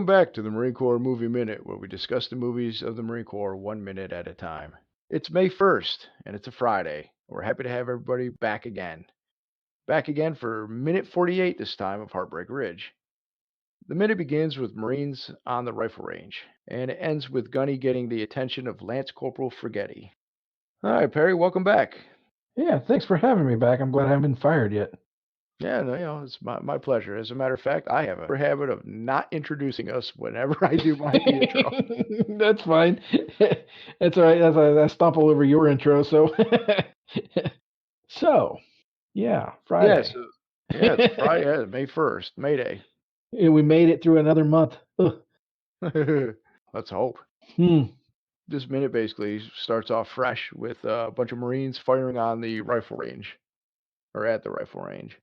back to the Marine Corps Movie Minute, where we discuss the movies of the Marine Corps 1 minute at a time. It's May 1st, and it's a Friday. We're happy to have everybody back again. Back again for minute 48 this time of Heartbreak Ridge. The minute begins with Marines on the rifle range, and it ends with Gunny getting the attention of Lance Corporal Frigetti. All right, Perry, welcome back. Yeah, thanks for having me back. I'm glad I haven't been fired yet. Yeah, no, it's my pleasure. As a matter of fact, I have a habit of not introducing us whenever I do my intro. That's fine. That's all right. I stumble over your intro. So, yeah, Friday. It's Friday, May 1st, May Day. Yeah, we made it through another month. Let's hope. This minute basically starts off fresh with a bunch of Marines firing on the rifle range, or at the rifle range.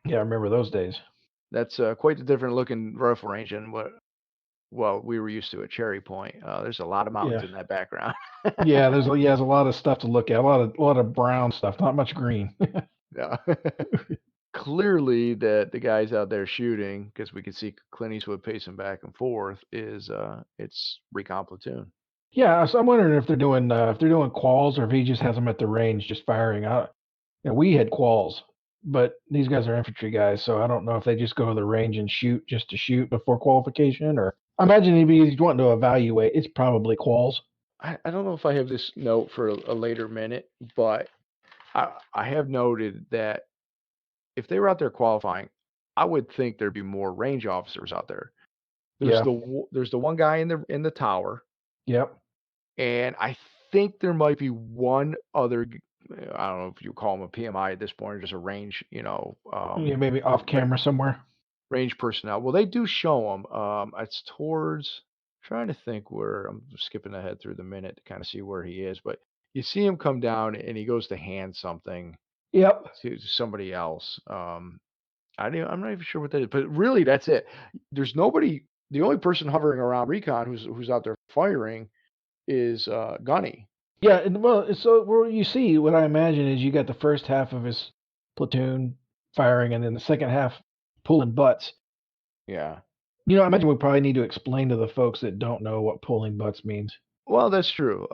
Yeah, I remember those days. That's quite the different looking rifle range than what we were used to at Cherry Point. There's a lot of mountains in that background. Yeah, there's a lot of stuff to look at. A lot of brown stuff, not much green. Yeah. Clearly, the guys out there shooting, because we can see Clint Eastwood pacing back and forth, it's Recon platoon. Yeah, so I'm wondering if they're doing quals or if he just has them at the range just firing out. We had quals, but these guys are infantry guys, so I don't know if they just go to the range and shoot just to shoot before qualification, or I imagine if he's wanting to evaluate, it's probably quals. I don't know if I have this note for a later minute, but I have noted that if they were out there qualifying, I would think there'd be more range officers out there. There's the one guy in the tower. Yep. And I think there might be one other. I don't know if you call him a PMI at this point, or just a range. Maybe off camera somewhere. Range personnel. Well, they do show him. It's towards. Trying to think where I'm skipping ahead through the minute to kind of see where he is, but you see him come down and he goes to hand something. Yep. To somebody else. I'm not even sure what that is, but really that's it. There's nobody. The only person hovering around Recon who's out there firing is Gunny. Yeah, so you see, what I imagine is you got the first half of his platoon firing, and then the second half pulling butts. Yeah. I imagine we probably need to explain to the folks that don't know what pulling butts means. Well, that's true.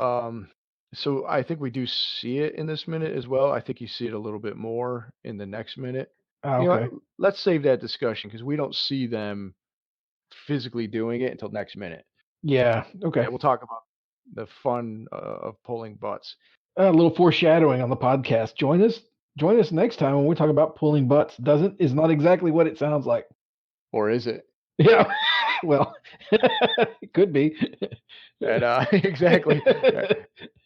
So I think we do see it in this minute as well. I think you see it a little bit more in the next minute. Okay. Let's save that discussion because we don't see them physically doing it until next minute. Yeah. Okay. Yeah, we'll talk about the fun of pulling butts. A little foreshadowing on the podcast. Join us next time when we talk about pulling butts. Is not exactly what it sounds like. Or is it? Yeah. Well, it could be. And exactly.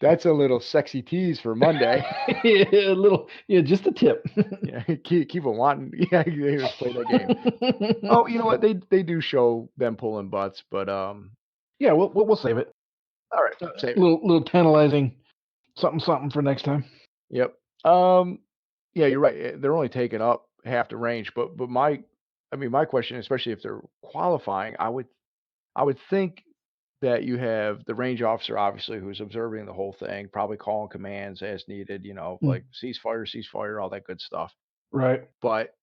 That's a little sexy tease for Monday. Just a tip. Yeah, keep them wanting. Yeah, let's play that game. Oh, you know what? They do show them pulling butts, but yeah, we'll save it. All right, save it. Little tantalizing something for next time. Yep. Yeah, you're right. They're only taking up half the range, but my question, especially if they're qualifying, I would think that you have the range officer, obviously, who's observing the whole thing, probably calling commands as needed, like ceasefire, all that good stuff. Right. But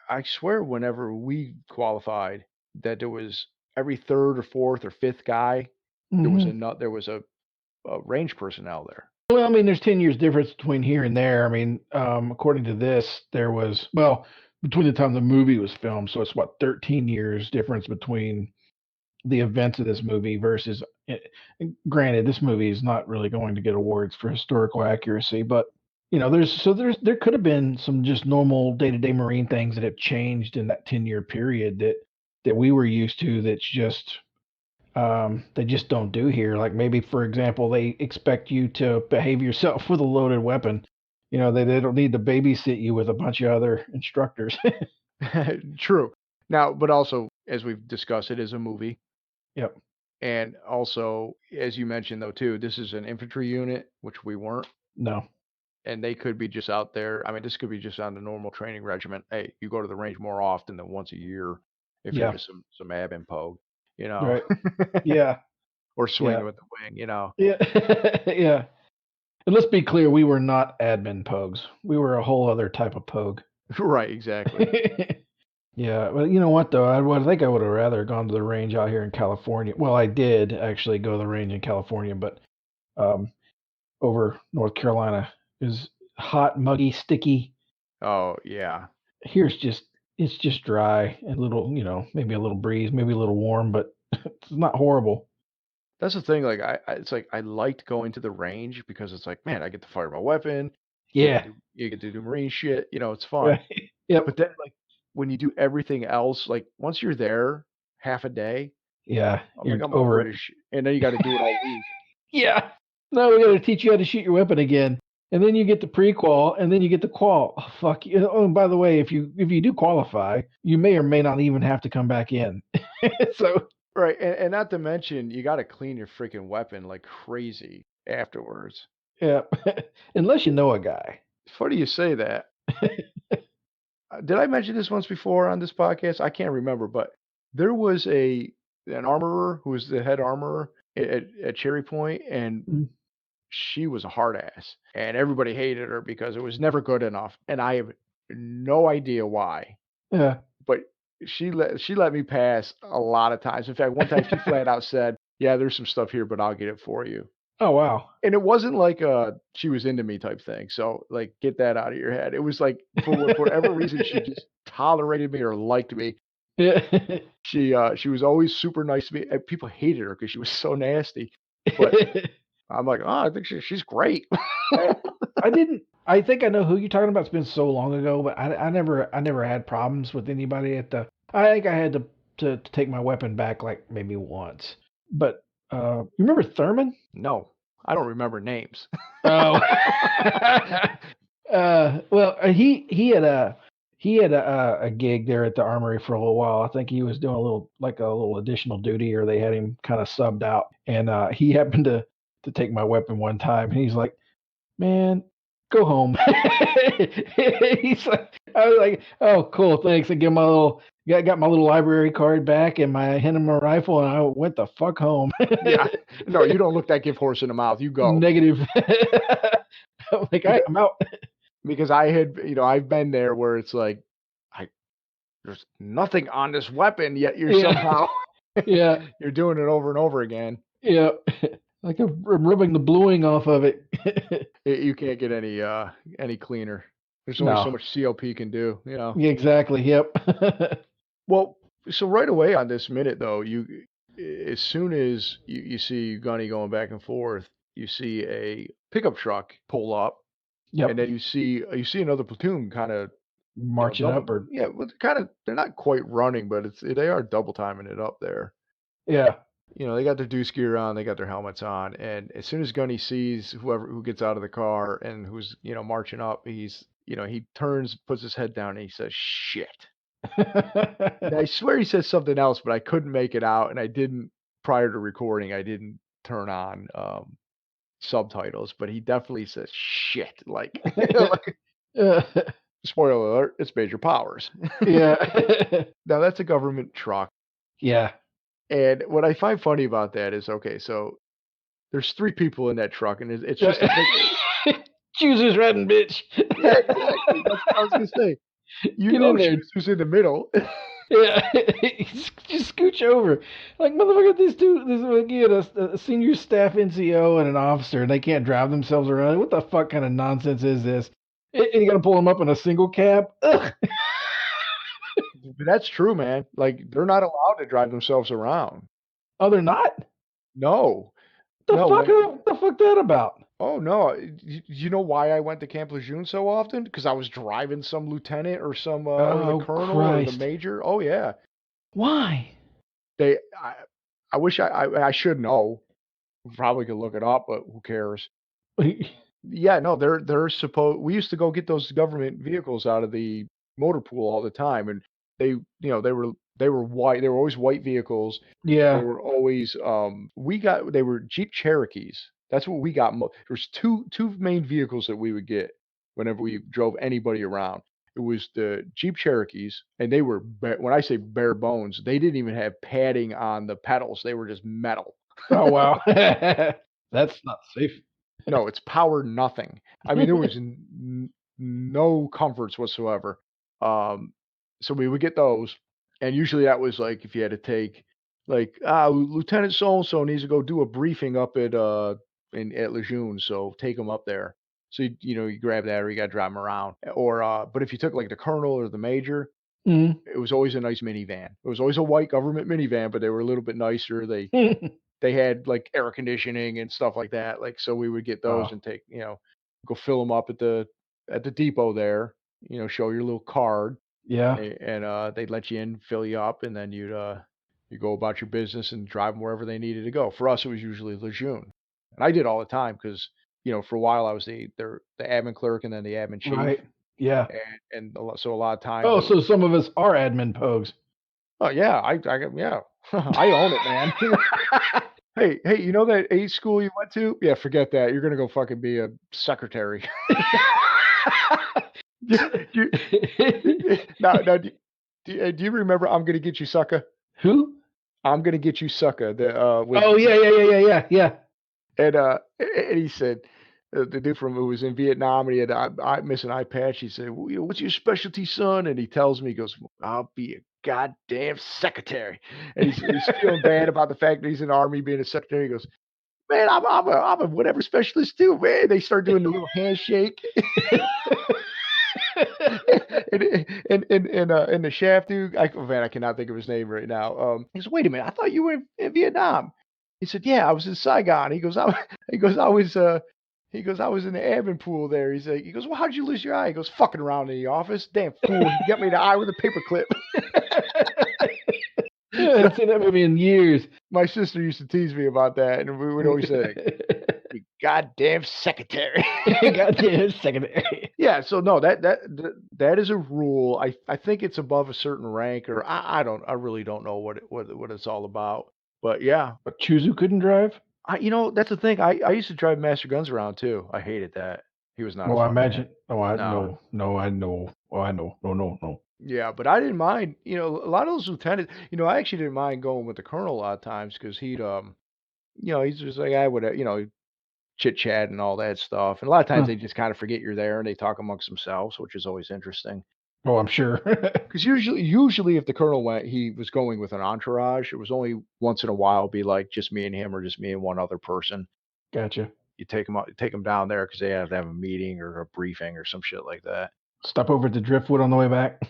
I swear whenever we qualified that there was every third or fourth or fifth guy, there was a range personnel there. Well, there's 10 years difference between here and there. According to this, there was, between the time the movie was filmed, so it's 13 years difference between the events of this movie versus, granted, this movie is not really going to get awards for historical accuracy, but there could have been some just normal day-to-day Marine things that have changed in that 10-year period that we were used to. That's just they just don't do here. Like maybe, for example, they expect you to behave yourself with a loaded weapon. They don't need to babysit you with a bunch of other instructors. True. Now, but also, as we've discussed, it is a movie. Yep. And also, as you mentioned, though, too, this is an infantry unit, which we weren't. No. And they could be just out there. This could be just on the normal training regiment. Hey, you go to the range more often than once a year if you're just some admin pogue, Right. Yeah. Or swinging with the wing, Yeah. Yeah. And let's be clear, we were not admin pogues. We were a whole other type of pogue. Right, exactly. Yeah, well, you know what though? I think I would have rather gone to the range out here in California. Well, I did actually go to the range in California, but um, over North Carolina is hot, muggy, sticky. Oh yeah. Here's just it's just dry and little, maybe a little breeze, maybe a little warm, but it's not horrible. That's the thing. Like it's like I liked going to the range because it's like, man, I get to fire my weapon. Yeah. You get to do marine shit. It's fun. Right. Yep. But then like when you do everything else, like once you're there half a day, Yeah, I'm like you're I'm over over it. this shit. And then you got to do it all week. Yeah. No, we got to teach you how to shoot your weapon again, and then you get the pre-qual, and then you get the qual. Oh, fuck you. Oh, and by the way, if you do qualify, you may or may not even have to come back in. So Right. And not to mention you got to clean your freaking weapon like crazy afterwards. yeah, unless you know a guy. It's funny you say that. Did I mention this once before on this podcast? I can't remember, but there was an armorer who was the head armorer at Cherry Point, and Mm, she was a hard ass, and everybody hated her because it was never good enough, and I have no idea why. yeah. But she let me pass a lot of times. In fact, one time she flat out said, "Yeah, there's some stuff here, but I'll get it for you." Oh wow. And it wasn't like she was into me type thing. So like get that out of your head. It was like for whatever reason she just tolerated me or liked me. Yeah. She was always super nice to me. And people hated her because she was so nasty. But I'm like, oh, I think she's great. I, I didn't. I think I know who you're talking about. It's been so long ago, but I never had problems with anybody at the. I think I had to take my weapon back like maybe once. But you remember Thurman? No, I don't remember names. Oh. Well, he had a gig there at the armory for a little while. I think he was doing a little additional duty, or they had him kind of subbed out, and he happened to take my weapon one time, and he's like, "Man, go home." He's like, I was like, "Oh, cool, thanks." I give my little got my little library card back and my Henneman rifle, and I went the fuck home. Yeah. No, you don't look that give horse in the mouth. You go. Negative. I'm like, Because, I'm out. because I had, I've been there where it's like, I there's nothing on this weapon, yet you're Yeah, somehow yeah, you're doing it over and over again. yeah. Like I'm rubbing the bluing off of it. You can't get any cleaner. There's only so No. much CLP can do. Yeah, exactly. Yep. Well, so right away on this minute though, as soon as you see Gunny going back and forth, you see a pickup truck pull up, and Yep. then you see another platoon kind of Marching double. up or Yeah, well, they're not quite running, but they are double timing it up there. yeah. They got their deuce gear on, they got their helmets on, and as soon as Gunny sees who gets out of the car and who's marching up, he turns, puts his head down, and he says, "Shit." And I swear he says something else, but I couldn't make it out, and I didn't prior to recording. I didn't turn on subtitles, but he definitely says "shit." Like, like, Uh, spoiler alert, it's Major Powers. yeah. Now that's a government truck, Yeah. and what I find funny about that is, okay, so there's three people in that truck, and it's just a big. Choosers riding, bitch. Yeah, exactly. That's what I was gonna say. Get in there. Shoes who's in the middle. Yeah, just scooch over. Like motherfucker, this like, you had a senior staff NCO and an officer, and they can't drive themselves around. What the fuck kind of nonsense is this? And you got to pull them up in a single cab. Ugh. That's true, man. Like they're not allowed to drive themselves around. Oh, they're not. No, The no. fuck? What the fuck that about? Oh no. You know why I went to Camp Lejeune so often? Because I was driving some lieutenant or some or the Oh colonel or the Christ! major. Oh yeah. Why? They. I wish I should know. Probably could look it up, but who cares? Yeah, no, they're supposed. We used to go get those government vehicles out of the motor pool all the time, and they were white. They were always white vehicles. They Yeah, were always they were Jeep Cherokees. That's what we got. There's two main vehicles that we would get whenever we drove anybody around. It was the Jeep Cherokees, and they were when I say bare bones, they didn't even have padding on the pedals. They were just metal. oh wow. That's not safe. No, it's power nothing. I mean, there was no comforts whatsoever. Um, So we would get those, and usually that was like if you had to take like, Lieutenant so and so needs to go do a briefing up at Lejeune, so take him up there. So you grab that or you got to drive him around, or but if you took like the colonel or the major, Mhm. it was always a nice minivan. It was always a white government minivan, but they were a little bit nicer. They had like air conditioning and stuff like that. Like so we would get those Wow. and go fill them up at the depot there. Show your little card Yeah. and they'd let you in, fill you up, and then you go about your business and drive them wherever they needed to go. For us, it was usually Lejeune, and I did all the time because for a while I was the admin clerk and then the admin chief, Right. Yeah. so a lot of times Oh, it was. so some of us are admin pogues. Oh yeah, yeah, I own it, man. Hey, you know that A school you went to? Yeah, forget that. You're gonna go fucking be a secretary. Do you, now, do you remember "I'm gonna get you, sucker"? Who? "I'm gonna get you, sucker." With Oh, yeah, yeah, yeah, yeah, yeah, yeah. and he said, the dude from who was in Vietnam and he had missing eye patch. He said, well, "What's your specialty, son?" And he tells me, he goes, "Well, I'll be a goddamn secretary." And he's feeling bad about the fact that he's in the army being a secretary. He goes, "Man, I'm a whatever specialist too, man." They start doing the little handshake. And the shaft dude, I cannot think of his name right now. He said, "Wait a minute, I thought you were in Vietnam." He said, "Yeah, I was in Saigon." He goes, he goes, he goes, "I was in the admin pool there." He goes, "Well, how'd you lose your eye?" He goes, "Fucking around in the office, damn fool. He got me in the eye with a paperclip." I haven't seen that movie in years. My sister used to tease me about that, and we would always say, "You goddamn secretary." Goddamn secondary. Yeah, so no, that is a rule. I think it's above a certain rank, or I really don't know what it's all about. But yeah, But Chuzu couldn't drive? that's the thing. I used to drive Master Guns around too. I hated that. He was not a Oh, I fun man. imagine. Oh, I No. no, no, I know. Oh, I know. No, no, no. Yeah, but I didn't mind. A lot of those lieutenants. I actually didn't mind going with the colonel a lot of times because he's just like I would, chit chat and all that stuff. And a lot of times Huh. they just kind of forget you're there and they talk amongst themselves, which is always interesting. Oh, I'm sure. Because usually if the colonel went, he was going with an entourage. It was only once in a while be like just me and him or just me and one other person. Gotcha. You take them down there because they have to have a meeting or a briefing or some shit like that. Stop over at the Driftwood on the way back.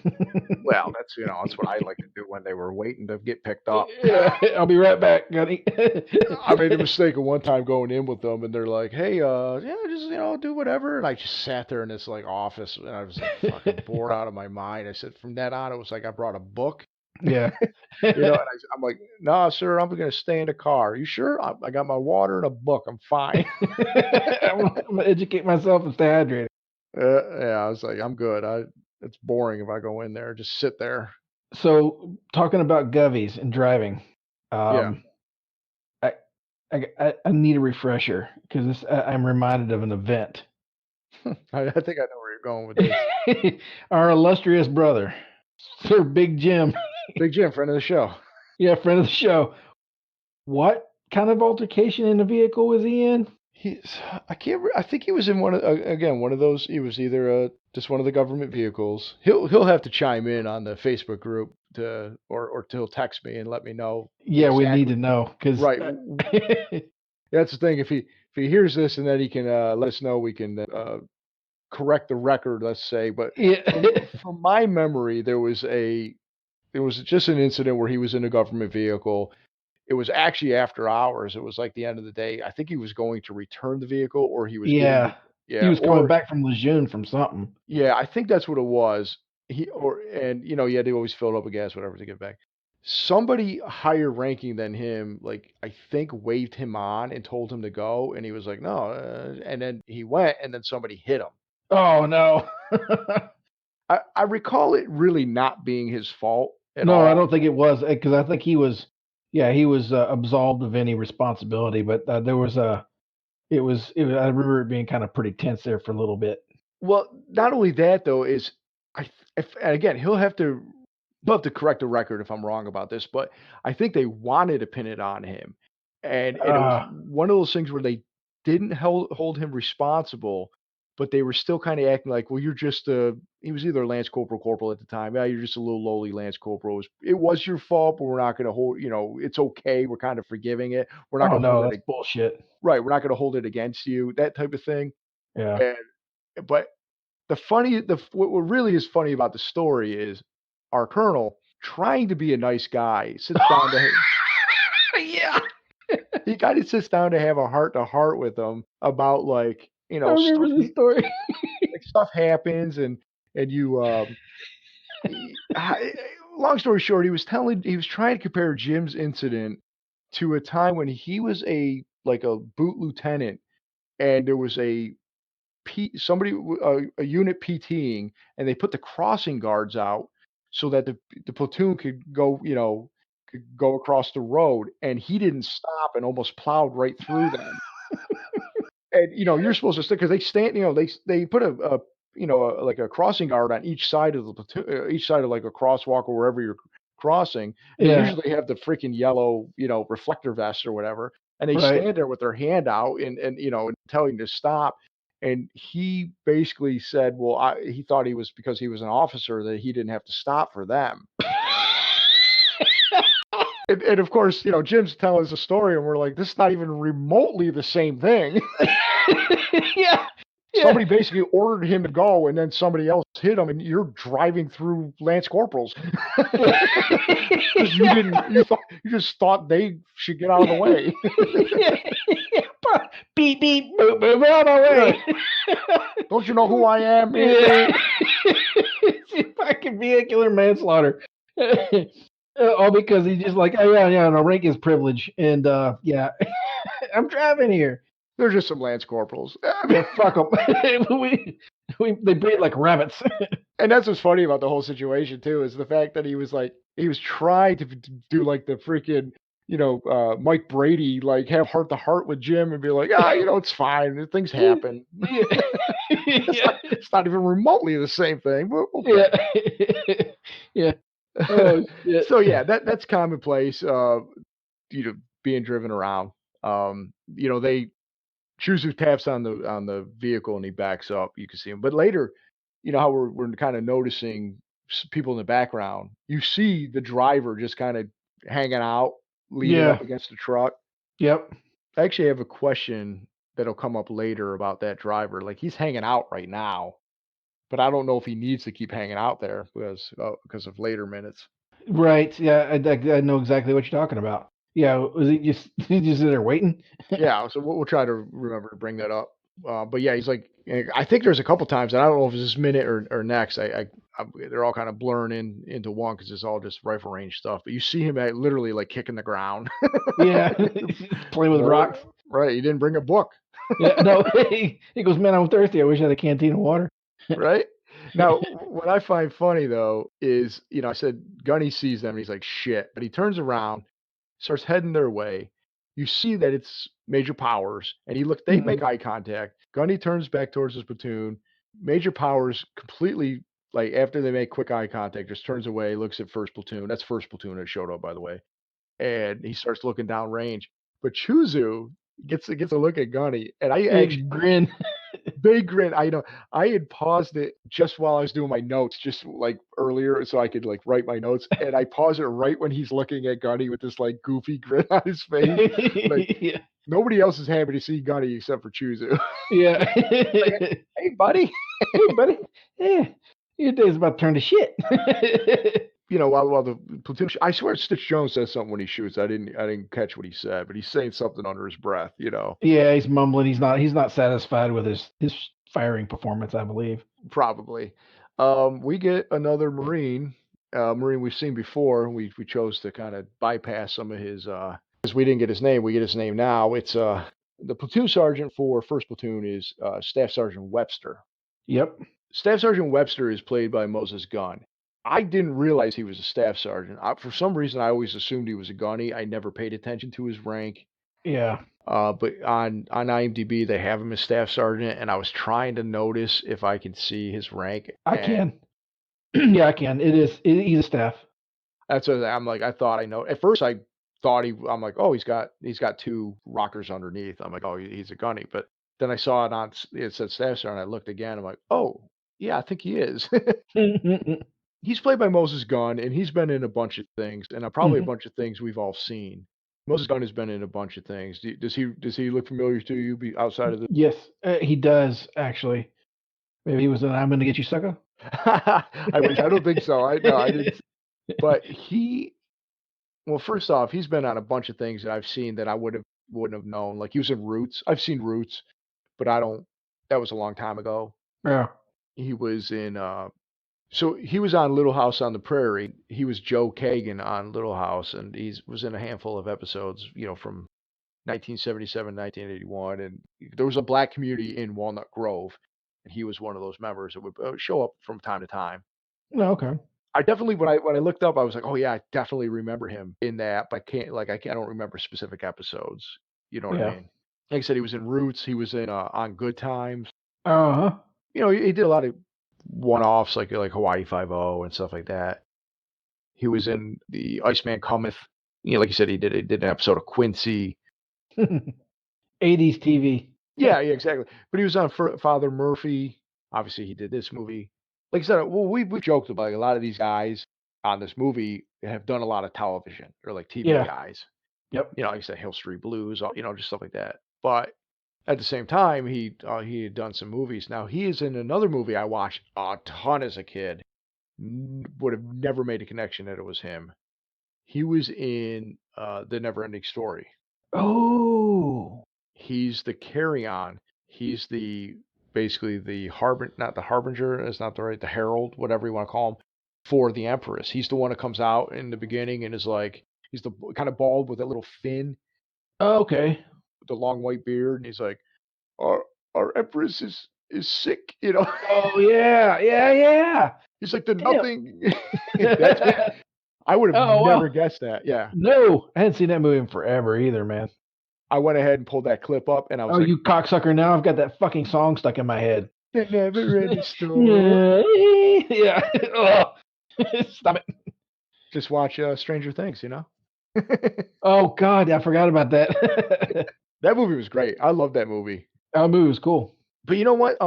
Well, that's what I like to do when they were waiting to get picked up. Yeah, I'll be right back, Gunny. I made a mistake of one time going in with them, and they're like, "Hey, yeah, just do whatever." And I just sat there in this like office, and I was like fucking bored out of my mind. I said, from that on, it was like I brought a book. Yeah. And I'm like, "No, sir, I'm gonna stay in the car. You sure? I got my water and a book. I'm fine." I'm gonna educate myself and stay hydrated. Yeah, I was like, "I'm good. It's boring if I go in there, just sit there." So, talking about govies and driving, Yeah, um, I, I need a refresher because I'm reminded of an event. I think I know where you're going with this. Our illustrious brother, Sir Big Jim, Big Jim, friend of the show. yeah, friend of the show. What kind of altercation in the vehicle was he in? He's I think he was in again, one of those. He was either just one of the government vehicles. He'll have to chime in on the Facebook group or he'll text me and let me know Yeah, we need exactly. to know because Right. That's the thing. If he hears this and then he can let us know, we can correct the record, let's say. But yeah, from my memory, there was just an incident where he was in a government vehicle. It was actually after hours. It was like the end of the day. I think he was going to return the vehicle or he was getting yeah. it. He Yeah, was coming or back from Lejeune from something. yeah, I think that's what it was. And you had to always fill it up with gas, whatever, to get back. Somebody higher ranking than him, like I think, waved him on and told him to go, and he was like, "No," and then he went, and then somebody hit him. Oh no. I recall it really not being his fault at No, I all. don't think it was because I think he was, yeah, he was absolved of any responsibility. But there was a, it was. I remember it being kind of pretty tense there for a little bit. Well, not only that though is if and again, he'll have to correct the record if I'm wrong about this, but I think they wanted to pin it on him. And it was Uh, one of those things where they didn't hold him responsible, but they were still kind of acting like, "Well, you're just he was either Lance Corporal at the time. Yeah, you're just a little lowly Lance Corporal. It was your fault, but we're not going to hold. It's okay. We're kind of forgiving it. We're not Oh going to hold no, it. that's bullshit. Right. We're not going to hold it against you. That type of thing. Yeah. And but what really is funny about the story is our colonel trying to be a nice guy sits down to Yeah, he kind of sits down to have a heart to heart with him about like I stuff remember this story. like stuff happens and you long story short he was trying to compare Jim's incident to a time when he was a boot lieutenant and there was a unit PTing and they put the crossing guards out so that the platoon could go across the road and he didn't stop and almost plowed right through them. And you're supposed to stick because they stand. They put like a crossing guard on each side of the platoon, each side of like a crosswalk or wherever you're crossing. And they Yeah, usually have the freaking yellow, reflector vest or whatever. And they right. stand there with their hand out and telling you to stop. And he basically said, well, he thought he was because he was an officer that he didn't have to stop for them. And of course, Jim's telling us a story, and we're like, this is not even remotely the same thing. Yeah, yeah. Somebody basically ordered him to go, and then somebody else hit him, and you're driving through Lance Corporals because you just thought they should get out of the way. Beep beep boop boop out of the way. Don't you know who I am? Yeah. Fucking vehicular manslaughter. All because he's just like, oh yeah, no, rank is privilege, and yeah, I'm driving here. They're just some Lance Corporals. Yeah, fuck them. They breed like rabbits. And that's what's funny about the whole situation too, is the fact that he was trying to do like the freaking, Mike Brady, like have heart to heart with Jim and be like, it's fine. Things happen. Yeah. It's not even remotely the same thing. But okay. Yeah. Yeah. Oh shit. So yeah, that's commonplace. Being driven around. They Chuzu taps on the vehicle and he backs up. You can see him, but later, how we're kind of noticing people in the background. You see the driver just kind of hanging out, leaning Yeah. up against the truck. Yep. I actually have a question that'll come up later about that driver. Like he's hanging out right now, but I don't know if he needs to keep hanging out there because of later minutes. Right. Yeah. I know exactly what you're talking about. Yeah. Was he just sit there waiting? Yeah, so we'll try to remember to bring that up. But yeah, he's like, I think there's a couple times, and I don't know if it's this minute or next. They're all kind of blurring into one because it's all just rifle range stuff. But you see him literally like kicking the ground. Yeah. Playing with rocks. Right. He didn't bring a book. Yeah. No. He goes, man, I'm thirsty. I wish I had a canteen of water. Right. Now, what I find funny though is, I said Gunny sees them and he's like, shit. But he turns around, starts heading their way. You see that it's Major Powers, and they make eye contact. Gunny turns back towards his platoon. Major Powers completely, like after they make quick eye contact, just turns away, looks at first platoon. That's first platoon that showed up, by the way. And he starts looking down range. But Chuzu gets a look at Gunny, and I actually grin. big grin. I had paused it just while I was doing my notes, just like earlier, so I could like write my notes. And I paused it right when he's looking at Gunny with this like goofy grin on his face. Like Yeah. nobody else is happy to see Gunny except for Chuzu. Yeah. Like, hey, buddy. Hey, buddy. Yeah. Your day's about to turn to shit. While the platoon, I swear Stitch Jones says something when he shoots. I didn't catch what he said, but he's saying something under his breath. Yeah, he's mumbling. He's not satisfied with his firing performance, I believe. Probably. We get another Marine we've seen before. We chose to kind of bypass some of his because we didn't get his name. We get his name now. It's the platoon sergeant for first platoon is Staff Sergeant Webster. Yep. Staff Sergeant Webster is played by Moses Gunn. I didn't realize he was a staff sergeant. For some reason, I always assumed he was a gunny. I never paid attention to his rank. Yeah. But on IMDb, they have him as staff sergeant, and I was trying to notice if I could see his rank. I can. Yeah, I can. He's a staff. That's what I'm like. I thought I know. At first, I'm like, oh, he's got two rockers underneath. I'm like, oh, he's a gunny. But then I saw it said staff sergeant. I looked again. I'm like, oh, Yeah, I think he is. He's played by Moses Gunn, and he's been in a bunch of things, and probably a Mhm. bunch of things we've all seen. Moses Gunn has been in a bunch of things. Does he look familiar to you outside of the Yes, he does actually. Maybe he was in "I'm Gonna Get You, Sucker." I wish. I don't think so. I no, I didn't. But well, first off, he's been on a bunch of things that I've seen that I wouldn't have known. Like he was in Roots. I've seen Roots, but I don't. That was a long time ago. Yeah. He was in. So he was on Little House on the Prairie. He was Joe Kagan on Little House, and he was in a handful of episodes. From 1977, 1981, and there was a black community in Walnut Grove, and he was one of those members that would show up from time to time. No, okay. I definitely when I looked up, I was like, oh yeah, I definitely remember him in that, but I don't remember specific episodes. You know what I Yeah. mean? Like I said, he was in Roots. He was in On Good Times. Uh-huh. He did a lot of one-offs like Hawaii Five O and stuff like that. He was in the Iceman Cometh. Like you said, he did an episode of Quincy. 80s TV. Yeah, yeah, exactly. But he was on Father Murphy. Obviously, he did this movie. Like I said, well, we joked about a lot of these guys on this movie have done a lot of television or like TV Yeah. guys. Yep. Like I said, Hill Street Blues, just stuff like that. But at the same time, he had done some movies. Now he is in another movie I watched a ton as a kid. Would have never made a connection that it was him. He was in The Neverending Story. Oh. He's the carry-on. He's basically the not the harbinger, that's not the herald, whatever you want to call him, for the Empress. He's the one that comes out in the beginning and is like, he's the kind of bald with that little fin, Okay. with the long white beard, and he's like, our Empress is sick, Oh yeah, yeah, yeah. He's like the Damn. nothing. That's him. I would have Oh never wow. guessed that. Yeah. No, I hadn't seen that movie in forever either, man. I went ahead and pulled that clip up, and I was Oh, like, you cocksucker! Now I've got that fucking song stuck in my head. the never-ending story. Yeah, yeah. Ugh. Stop it. Just watch Stranger Things, Oh God, I forgot about that. That movie was great. I love that movie. That movie was cool. But you know what?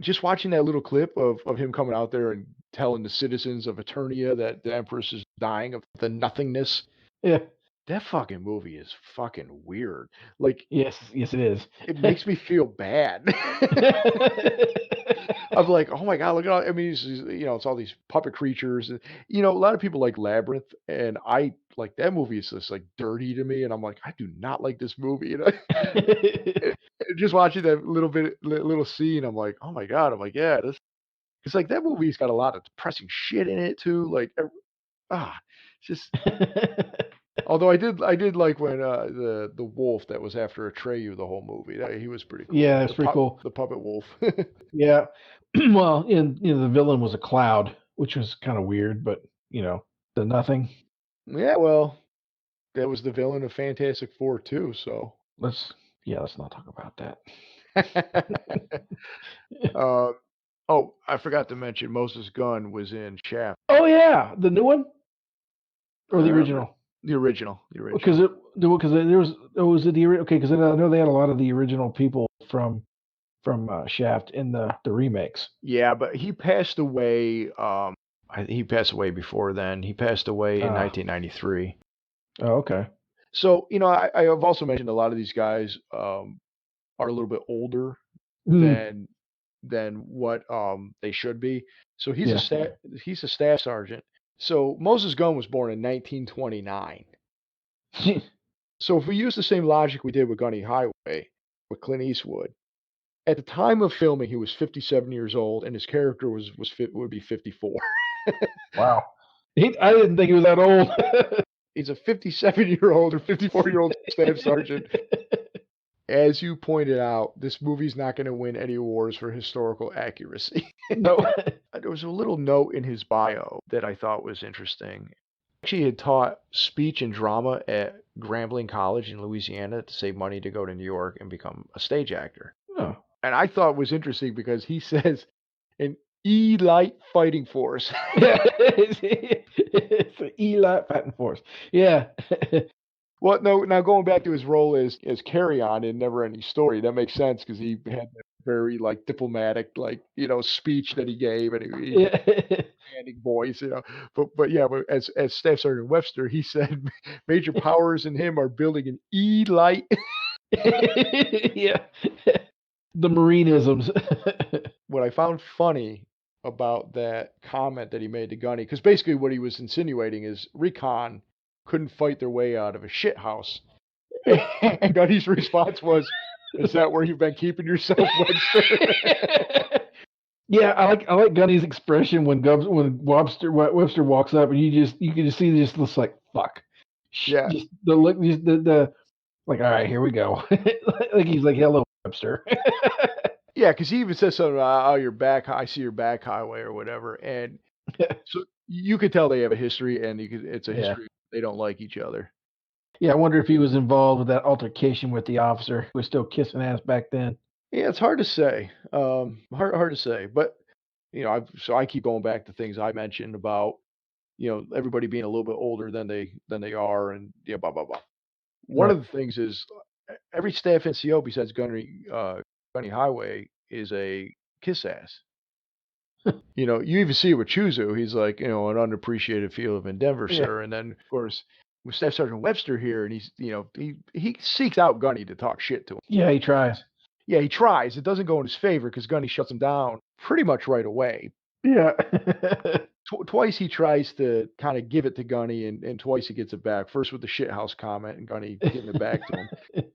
Just watching that little clip of him coming out there and telling the citizens of Eternia that the Empress is dying of the nothingness. Yeah. That fucking movie is fucking weird. Like, Yes, yes, it is. it makes me feel bad. I'm like, oh my god, look at all. I mean, it's all these puppet creatures. And, a lot of people like Labyrinth, and I like that movie. Is just like dirty to me, and I'm like, I do not like this movie. Just watching that little scene, I'm like, oh my god. I'm like, yeah, this. It's like that movie's got a lot of depressing shit in it too. Like, it's just. Although I did like when the wolf that was after Atreyu the whole movie. He was pretty cool. Yeah, it's pretty cool. The puppet wolf. Yeah. Well, the villain was a cloud, which was kind of weird, but the nothing. Yeah, well, that was the villain of Fantastic Four too. So Let's not talk about that. uh, oh, I forgot to mention Moses Gunn was in Shaft. Oh yeah, the new one or the Uh, original? the original. Because there was it the okay? Because I know they had a lot of the original people from Shaft in the remakes. Yeah, but he passed away. He passed away before then. He passed away in 1993. Oh, okay. So I have also mentioned a lot of these guys are a little bit older Mm. than what they should be. So he's Yeah. he's a staff sergeant. So Moses Gunn was born in 1929. So if we use the same logic we did with Gunny Highway with Clint Eastwood, at the time of filming he was 57 years old and his character would be 54. Wow. I didn't think he was that old. He's a 57-year-old or 54-year-old staff sergeant. As you pointed out, this movie's not going to win any awards for historical accuracy. No. There was a little note in his bio that I thought was interesting. He had taught speech and drama at Grambling College in Louisiana to save money to go to New York and become a stage actor. Oh. And I thought it was interesting because he says an elite fighting force. Yeah. It's an elite fighting force. Yeah. Well, no. Now going back to his role as Carry On in Never Ending Story, that makes sense because he had very like diplomatic, like speech that he gave, and he Yeah. commanding voice, But yeah, but as Staff Sergeant Webster, he said Major Powers and him are building an E light. Yeah. The Marineisms. What I found funny about that comment that he made to Gunny, because basically what he was insinuating is Recon couldn't fight their way out of a shit house. And Gunny's response was, "Is that where you've been keeping yourself, Webster?" Yeah, I like Gunny's expression when Webster walks up, and you can just see just looks like fuck. Yeah. Just the look, just the like, all right, here we go. Like he's like, hello, Webster. Yeah, because he even says something about, "Oh, your back, I see your back highway," or whatever. And so you could tell they have a history, and it's a Yeah. history they don't like each other. Yeah, I wonder if he was involved with that altercation with the officer who was still kissing ass back then. Yeah, it's hard to say. Hard to say. But I keep going back to things I mentioned about everybody being a little bit older than they are, and blah blah blah. One Right. of the things is every staff NCO besides Gunny Highway is a kiss ass. You even see it with Chuzu. He's like, an unappreciated field of endeavor, Yeah. sir. And then, of course, with Staff Sergeant Webster here, and he seeks out Gunny to talk shit to him. Yeah, he tries. Yeah, he tries. It doesn't go in his favor because Gunny shuts him down pretty much right away. Yeah. Twice he tries to kind of give it to Gunny, and twice he gets it back. First with the shithouse comment, and Gunny giving it back to him.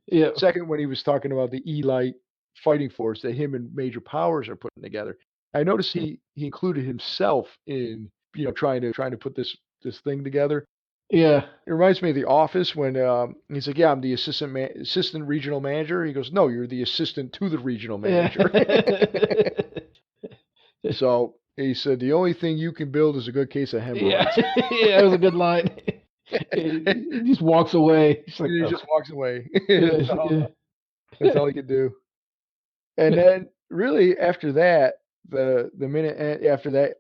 Yeah. Second, when he was talking about the E-Light fighting force that him and Major Powers are putting together. I noticed he included himself in trying to put this thing together. Yeah. It reminds me of The Office when he's like, "Yeah, I'm the assistant regional manager." He goes, "No, you're the assistant to the regional manager." So he said, "The only thing you can build is a good case of Yeah. hemorrhoids." Yeah, it was a good line. He just walks away. He's like, He oh. just walks away. Yeah, That's all he could do. And then really after that, the minute after that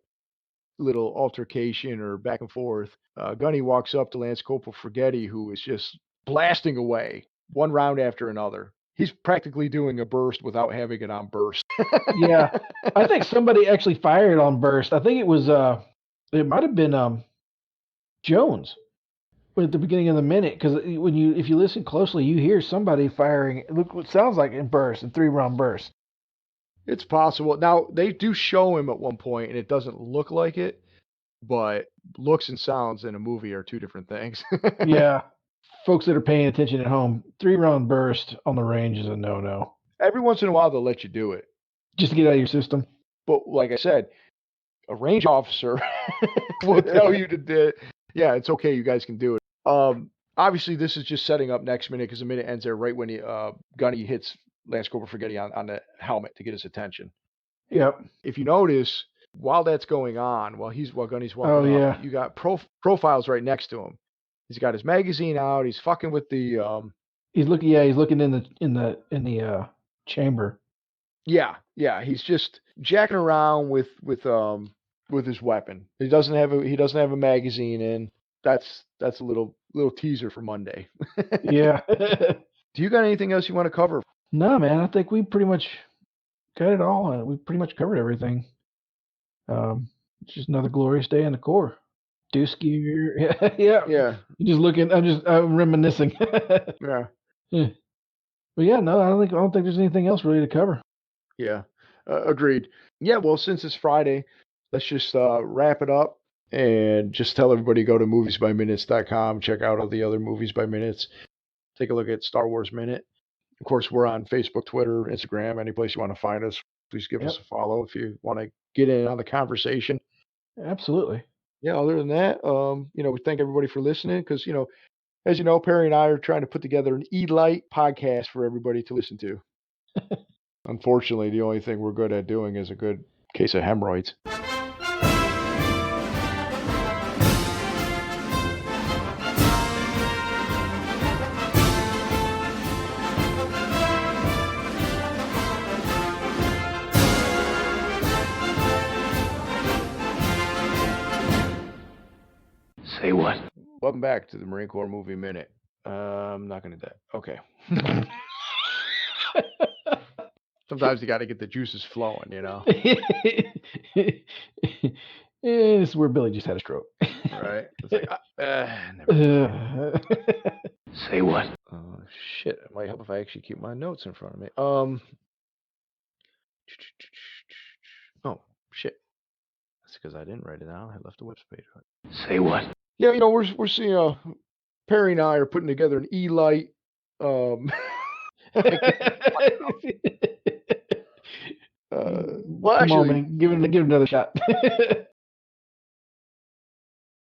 little altercation or back and forth, Gunny walks up to Lance Corporal Forgetti, who is just blasting away one round after another. He's practically doing a burst without having it on burst. Yeah. I think somebody actually fired on burst. I think it might have been Jones at the beginning of the minute, because if you listen closely, you hear somebody firing. Look what sounds like in burst, in 3-round burst. It's possible. Now they do show him at one point, and it doesn't look like it, but looks and sounds in a movie are two different things. Yeah. Folks that are paying attention at home, 3-round burst on the range is a no-no. Every once in a while, they'll let you do it. Just to get out of your system. But like I said, a range officer will tell you to do it. Yeah, it's okay. You guys can do it. Obviously, this is just setting up next minute because the minute ends there right when Gunny hits Lance Corporal Forgetti on the helmet to get his attention. Yep. If you notice, while that's going on, while Gunny's walking up, you got profiles right next to him. He's got his magazine out. He's fucking with the. He's looking. Yeah, he's looking in the chamber. Yeah. He's just jacking around with his weapon. He doesn't have a magazine in. That's a little teaser for Monday. Yeah. Do you got anything else you want to cover? No, man. I think we pretty much got it all. We pretty much covered everything. It's just another glorious day in the Corps. Dusky. Yeah. Yeah. Just looking. I'm reminiscing. Yeah. But yeah, no, I don't think there's anything else really to cover. Yeah. Agreed. Yeah. Well, since it's Friday, let's just wrap it up and just tell everybody go to moviesbyminutes.com. Check out all the other Movies by Minutes. Take a look at Star Wars Minute. Of course, we're on Facebook, Twitter, Instagram, any place you want to find us. Please give us a follow if you want to get in on the conversation. Absolutely. Yeah, other than that, we thank everybody for listening because, as you know, Perry and I are trying to put together an E-Light podcast for everybody to listen to. Unfortunately, the only thing we're good at doing is a good case of hemorrhoids. Say what? Welcome back to the Marine Corps Movie Minute. I'm not going to do that. Okay. Sometimes you got to get the juices flowing, you know. This is where Billy just had a stroke. Right? It's like, never mind. Say what? Shit. It might help if I actually keep my notes in front of me. Oh, shit. That's because I didn't write it down. I left the website page. Say what? Yeah, you know, we're seeing Perry and I are putting together an E-Light. Well, Come on, actually, man. Give it another shot.